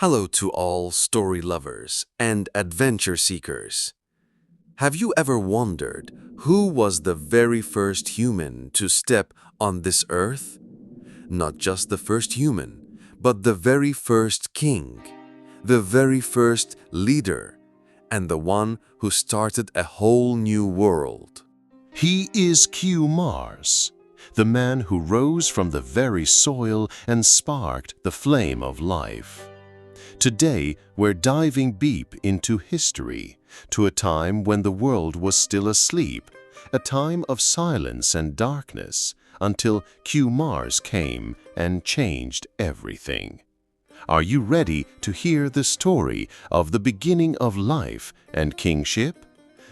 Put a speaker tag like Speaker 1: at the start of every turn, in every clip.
Speaker 1: Hello to all story lovers and adventure seekers. Have you ever wondered who was the very first human to step on this earth? Not just the first human, but the very first king, the very first leader, and the one who started a whole new world.
Speaker 2: He is Kioumars, the man who rose from the very soil and sparked the flame of life. Today, we're diving deep into history, to a time when the world was still asleep, a time of silence and darkness, until Kioumars came and changed everything. Are you ready to hear the story of the beginning of life and kingship?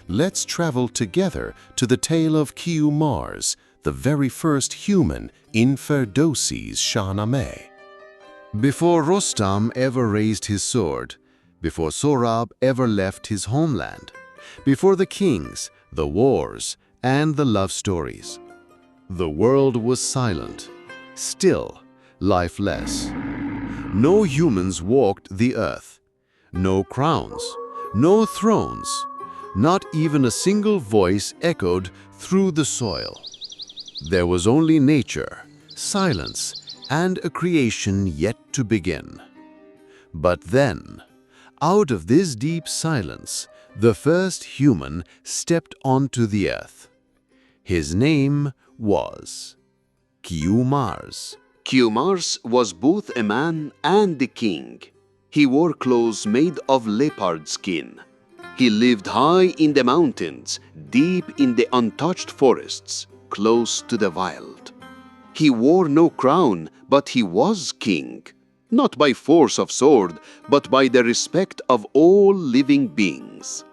Speaker 2: Let's travel together to the tale of Kioumars, the very first human in Ferdowsi's Shahnameh.
Speaker 3: Before Rostam ever raised his sword, before Sohrab ever left his homeland, before the kings, the wars, and the love stories, the world was silent, still, lifeless. No humans walked the earth, no crowns, no thrones, not even a single voice echoed through the soil. There was only nature, silence, and a creation yet to begin. But then, out of this deep silence, the first human stepped onto the earth. His name was Kioumars.
Speaker 4: Kioumars was both a man and a king. He wore clothes made of leopard skin. He lived high in the mountains, deep in the untouched forests, close to the wild. He wore no crown, but he was king, not by force of sword, but by the respect of all living beings.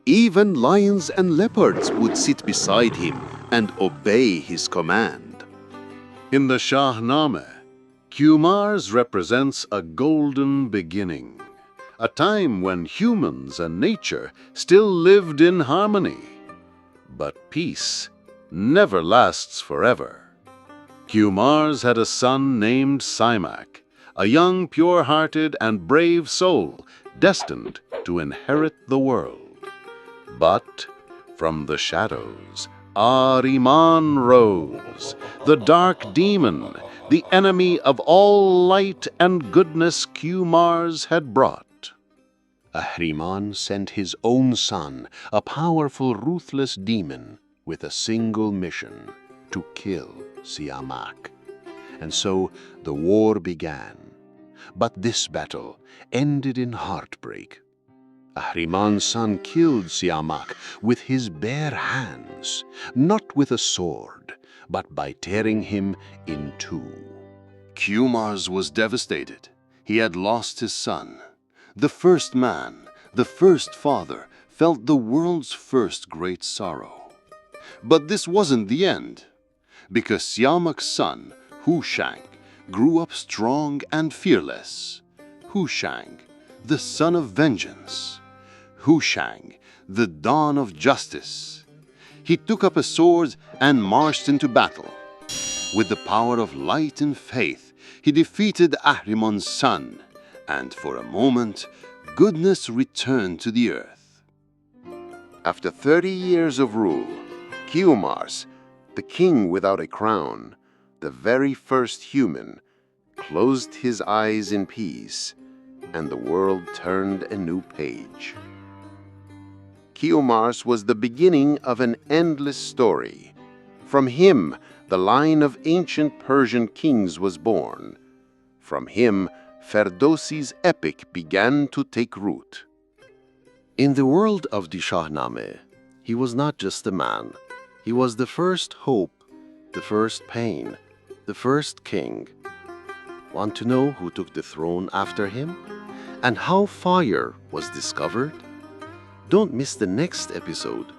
Speaker 4: Even lions and leopards would sit beside him and obey his command.
Speaker 5: In the Shahnameh, Kioumars represents a golden beginning, a time when humans and nature still lived in harmony. But peace never lasts forever. Kioumars had a son named Simak, a young, pure-hearted and brave soul destined to inherit the world. But from the shadows, Ahriman rose, the dark demon, the enemy of all light and goodness Kioumars had brought.
Speaker 4: Ahriman sent his own son, a powerful, ruthless demon, with a single mission: to kill Simak. And so the war began. But this battle ended in heartbreak. Ahriman's son killed Simak with his bare hands, not with a sword, but by tearing him in two.
Speaker 5: Kioumars was devastated. He had lost his son. The first man, the first father, felt the world's first great sorrow. But this wasn't the end, because Siamak's son, Hushang, grew up strong and fearless. Hushang, the son of vengeance. Hushang, the dawn of justice. He took up a sword and marched into battle. With the power of light and faith, he defeated Ahriman's son, and for a moment, goodness returned to the earth.
Speaker 6: After 30 years of rule, Kioumars, the king without a crown, the very first human, closed his eyes in peace, and the world turned a new page. Kioumars was the beginning of an endless story. From him, the line of ancient Persian kings was born. From him, Ferdowsi's epic began to take root.
Speaker 3: In the world of the Shahnameh, he was not just a man. He was the first hope, the first pain, the first king. Want to know who took the throne after him? And how fire was discovered? Don't miss the next episode,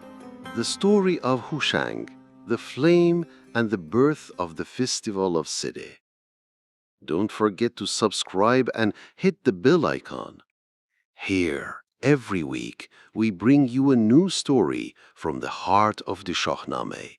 Speaker 3: the story of Hushang, the flame and the birth of the festival of City. Don't forget to subscribe and hit the bell icon. Here, every week, we bring you a new story from the heart of the Shahnameh.